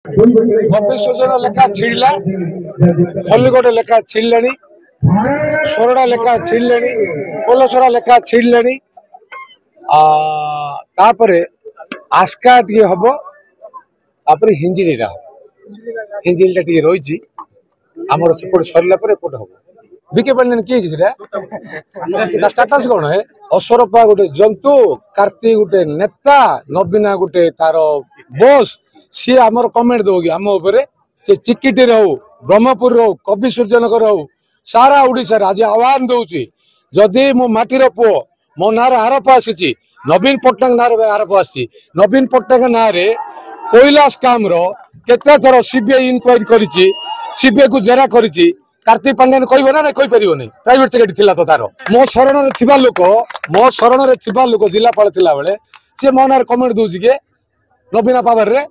भविष्य लेखा छिड़ला खलिगोट लेखा छिड़ले सोरडा लेखा छिड़ले पोलसरा लेखा छिड़ले आस्का टे हम हिंजिड़ा हिंजिड़ा टे रही आमर सेपट सरला एपट हम बिके पारे किए स्टाटस कौन है असरपा गोटे जंतु कार्तिक गोटे नेता नवीना गोटे तार बस सी आमर कमेंट दो कि आम से चिकिटी हो ब्रह्मपुर हो कवि सूर्यनगर हो सारा ओडिशा आज आह्वान दूसरी जदि मो माटीर पुओ मो ना आरोप आसी नवीन पट्टनायक ना आरोप आसी नवीन पट्टनायक ना कोयला स्काम केते थर सीबीआई इनक्वारी कर सीबीआई को जेरा कर कार्तिक पांड्यान कह ना कही पार नहीं प्राइवेट सेक्रेटरी था तो तार मो शरण लोक जिलापाल थिला बेले सी मो ना कमेंट दूसरी के नवीना पावर रे